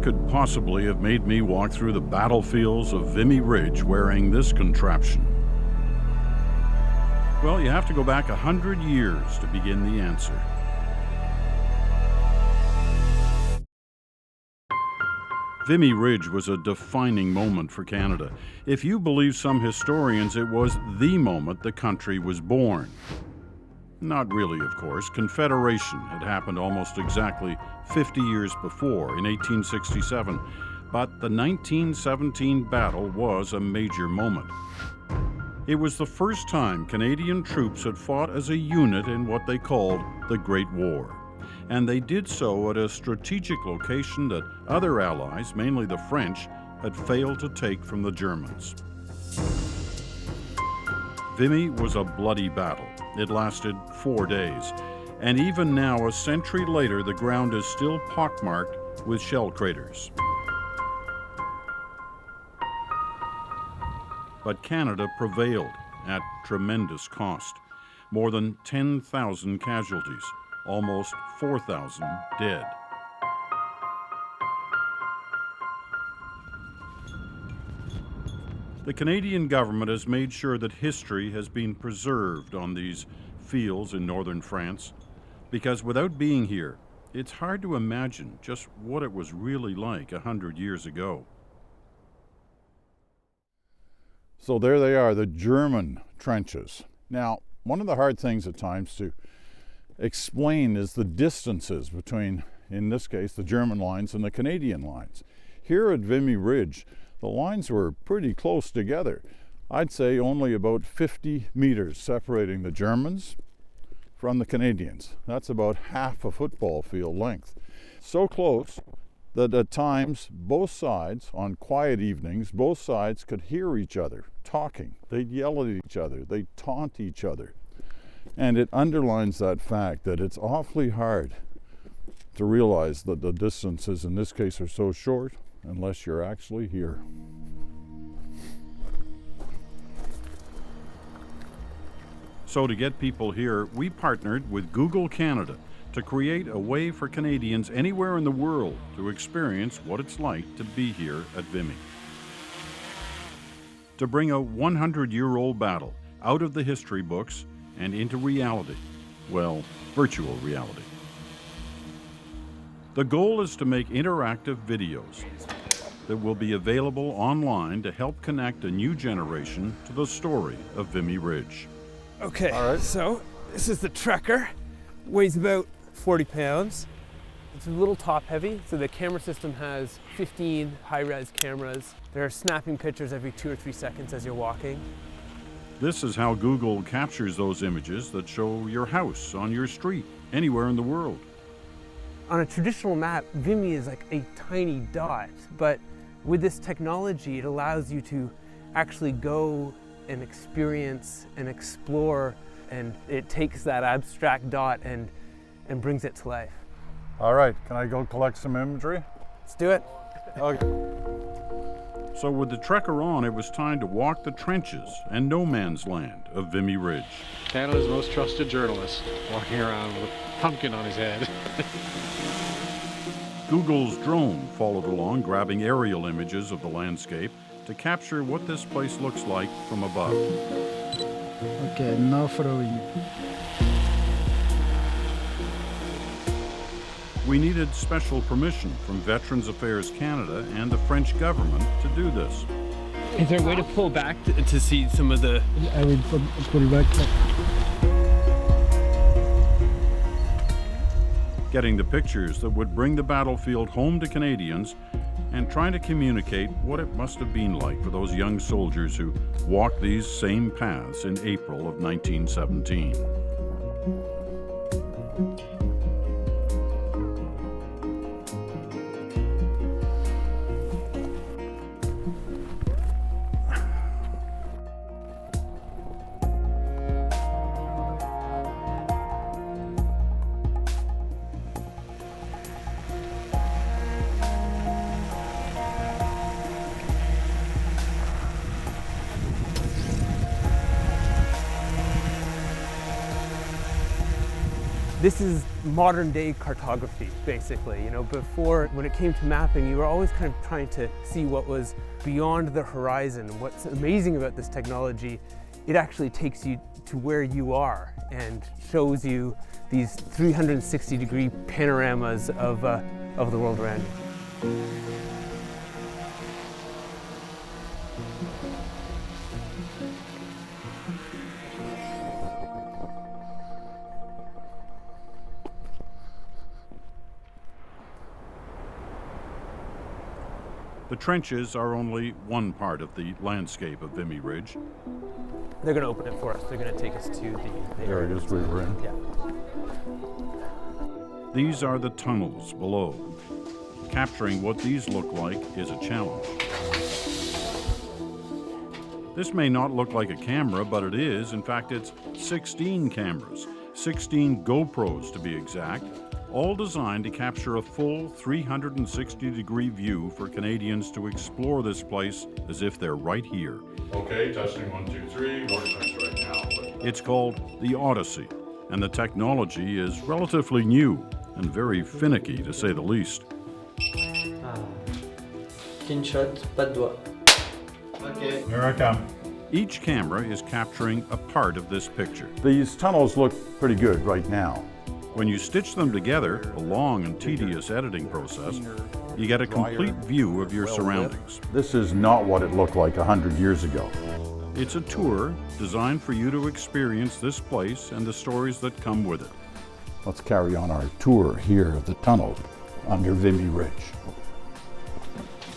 could possibly have made me walk through the battlefields of Vimy Ridge wearing this contraption? Well, you have to go back 100 years to begin the answer. Vimy Ridge was a defining moment for Canada. If you believe some historians, it was the moment the country was born. Not really, of course. Confederation had happened almost exactly 50 years before, in 1867, but the 1917 battle was a major moment. It was the first time Canadian troops had fought as a unit in what they called the Great War. And they did so at a strategic location that other allies, mainly the French, had failed to take from the Germans. Vimy was a bloody battle. It lasted 4 days. And even now, a century later, the ground is still pockmarked with shell craters. But Canada prevailed at tremendous cost. More than 10,000 casualties, almost 4,000 dead. The Canadian government has made sure that history has been preserved on these fields in northern France, because without being here, it's hard to imagine just what it was really like 100 years ago. So there they are, the German trenches. Now, one of the hard things at times to explain is the distances between, in this case, the German lines and the Canadian lines. Here at Vimy Ridge, the lines were pretty close together. I'd say only about 50 meters separating the Germans from the Canadians. That's about half a football field length. So close that at times, both sides, on quiet evenings, both sides could hear each other talking. They'd yell at each other, they'd taunt each other. And it underlines that fact that it's awfully hard to realize that the distances in this case are so short unless you're actually here. So to get people here, we partnered with Google Canada to create a way for Canadians anywhere in the world to experience what it's like to be here at Vimy. To bring a 100-year-old battle out of the history books and into reality, well, virtual reality. The goal is to make interactive videos that will be available online to help connect a new generation to the story of Vimy Ridge. Okay, all right. So this is the Trekker. Weighs about 40 pounds. It's a little top heavy, so the camera system has 15 high-res cameras. There are snapping pictures every 2 or 3 seconds as you're walking. This is how Google captures those images that show your house on your street, anywhere in the world. On a traditional map, Vimy is like a tiny dot, but with this technology, it allows you to actually go and experience and explore, and it takes that abstract dot and brings it to life. All right, can I go collect some imagery? Let's do it. Okay. So with the Trekker on, it was time to walk the trenches and no man's land of Vimy Ridge. Canada's most trusted journalist, walking around with a pumpkin on his head. Google's drone followed along, grabbing aerial images of the landscape to capture what this place looks like from above. Okay, now throwing. We needed special permission from Veterans Affairs Canada and the French government to do this. Is there a way to pull back to see some of the... I will pull back. Getting the pictures that would bring the battlefield home to Canadians and trying to communicate what it must have been like for those young soldiers who walked these same paths in April of 1917. This is modern day cartography, basically. You know, before, when it came to mapping, you were always kind of trying to see what was beyond the horizon. What's amazing about this technology, it actually takes you to where you are and shows you these 360-degree panoramas of the world around you. The trenches are only one part of the landscape of Vimy Ridge. They're going to open it for us. They're going to take us to the There it is, we were in. Yeah. These are the tunnels below. Capturing what these look like is a challenge. This may not look like a camera, but it is. In fact, it's 16 cameras, 16 GoPros to be exact, all designed to capture a full 360-degree view for Canadians to explore this place as if they're right here. Okay, testing 1, 2, 3, WordPress right now. It's called the Odyssey, and the technology is relatively new and very finicky, to say the least. Clean shot, pas de doigt. Okay. Here I come. Each camera is capturing a part of this picture. These tunnels look pretty good right now. When you stitch them together, a long and tedious editing process, you get a complete view of your surroundings. This is not what it looked like 100 years ago. It's a tour designed for you to experience this place and the stories that come with it. Let's carry on our tour here of the tunnel under Vimy Ridge.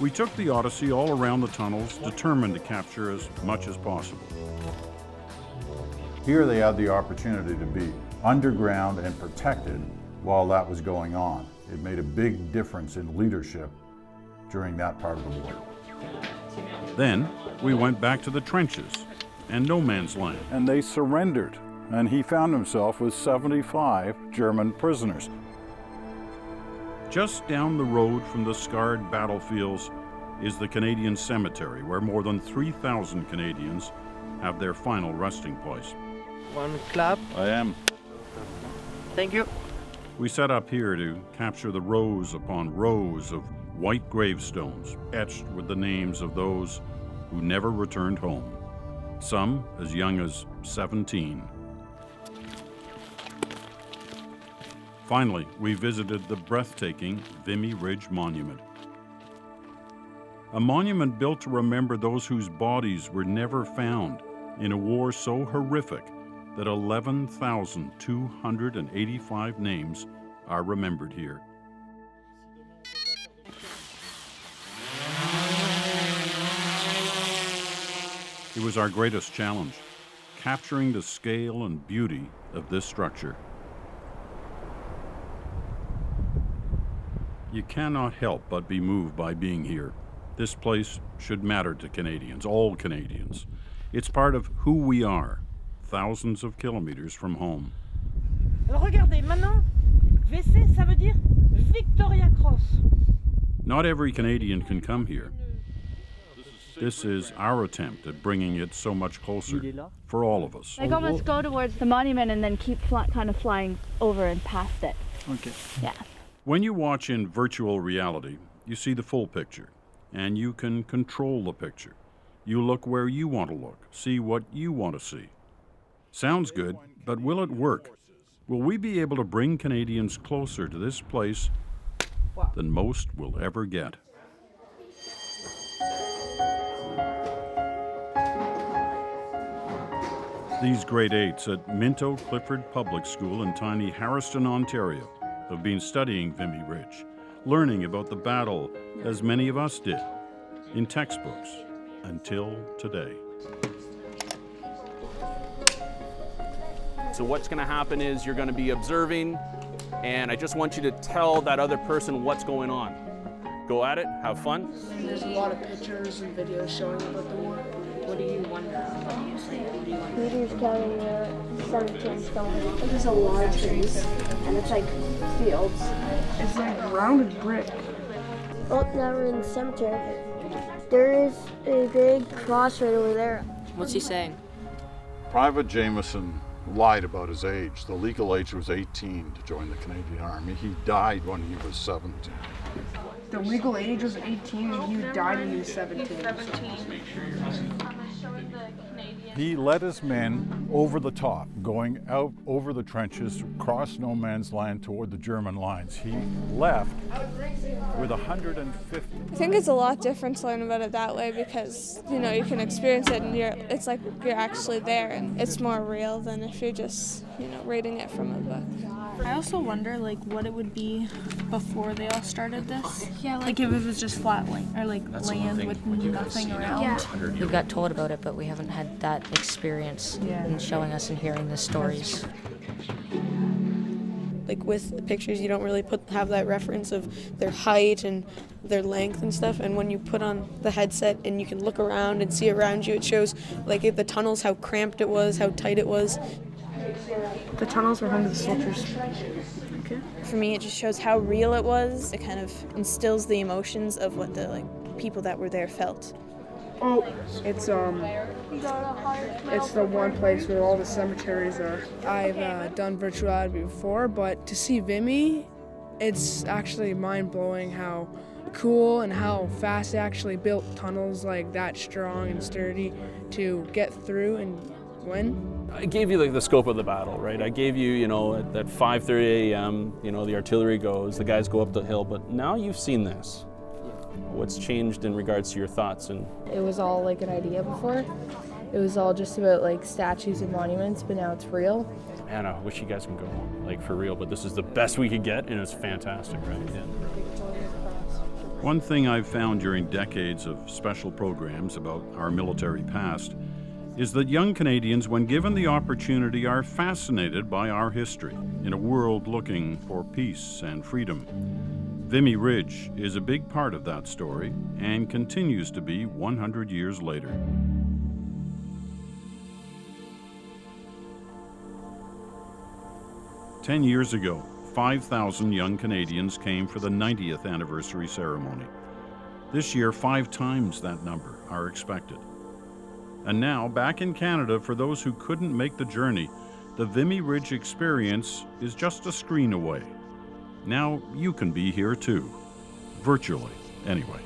We took the Odyssey all around the tunnels, determined to capture as much as possible. Here they had the opportunity to be underground and protected while that was going on. It made a big difference in leadership during that part of the war. Then we went back to the trenches and no man's land. And they surrendered, and he found himself with 75 German prisoners. Just down the road from the scarred battlefields is the Canadian Cemetery, where more than 3,000 Canadians have their final resting place. One clap. I am. Thank you. We set up here to capture the rows upon rows of white gravestones etched with the names of those who never returned home, some as young as 17. Finally, we visited the breathtaking Vimy Ridge Monument. A monument built to remember those whose bodies were never found in a war so horrific that 11,285 names are remembered here. It was our greatest challenge, capturing the scale and beauty of this structure. You cannot help but be moved by being here. This place should matter to Canadians, all Canadians. It's part of who we are, thousands of kilometers from home. Alors regardez, maintenant, VC, ça veut dire Victoria Cross. Not every Canadian can come here. This is our attempt at bringing it so much closer for all of us. Like almost go towards the monument and then keep kind of flying over and past it. Okay. Yeah. When you watch in virtual reality, you see the full picture, and you can control the picture. You look where you want to look, see what you want to see. Sounds good, but will it work? Will we be able to bring Canadians closer to this place than most will ever get? These grade 8s at Minto Clifford Public School in tiny Harriston, Ontario, have been studying Vimy Ridge, learning about the battle as many of us did, in textbooks, until today. So what's going to happen is you're going to be observing, and I just want you to tell that other person what's going on. Go at it, have fun. There's a lot of pictures and videos showing about the war. What do you wonder? What do you say? What do you wonder? Peter's carrying a 17-stone. There's a lot of trees. And it's like fields. It's like rounded brick. Oh, now we're in the cemetery. There is a big cross right over there. What's he saying? Private Jameson lied about his age. The legal age was 18 to join the Canadian Army. He died when he was 17. The legal age was 18 and you died when you were 17. He led his men over the top, going out over the trenches, across no man's land toward the German lines. He left with 150. I think it's a lot different to learn about it that way because, you know, you can experience it and it's like you're actually there and it's more real than if you're just, you know, reading it from a book. I also wonder, like, what it would be before they all started this. Yeah, like if it was just flat land, or like land with nothing around. Yeah. We got told about it, but we haven't had that experience in showing us and hearing the stories. Like with the pictures, you don't really have that reference of their height and their length and stuff. And when you put on the headset and you can look around and see around you, it shows like the tunnels, how cramped it was, how tight it was. The tunnels were home to the soldiers. Okay. For me, it just shows how real it was. It kind of instills the emotions of what the people that were there felt. Oh, it's the one place where all the cemeteries are. I've done virtuality before, but to see Vimy, it's actually mind-blowing how cool and how fast they actually built tunnels like that strong and sturdy to get through and win. I gave you the scope of the battle, right? I gave you, at 5:30 a.m., the artillery goes, the guys go up the hill, but now you've seen this. What's changed in regards to your thoughts? And it was all like an idea before. It was all just about like statues and monuments, but now it's real. Man, I wish you guys can go, for real, but this is the best we could get, and it's fantastic, right? Yeah. One thing I've found during decades of special programs about our military past is that young Canadians, when given the opportunity, are fascinated by our history in a world looking for peace and freedom. Vimy Ridge is a big part of that story and continues to be 100 years later. "10 years ago, 5,000 young Canadians came for the 90th anniversary ceremony. This year, 5 times that number are expected. And now, back in Canada, for those who couldn't make the journey, the Vimy Ridge experience is just a screen away. Now you can be here too, virtually anyway.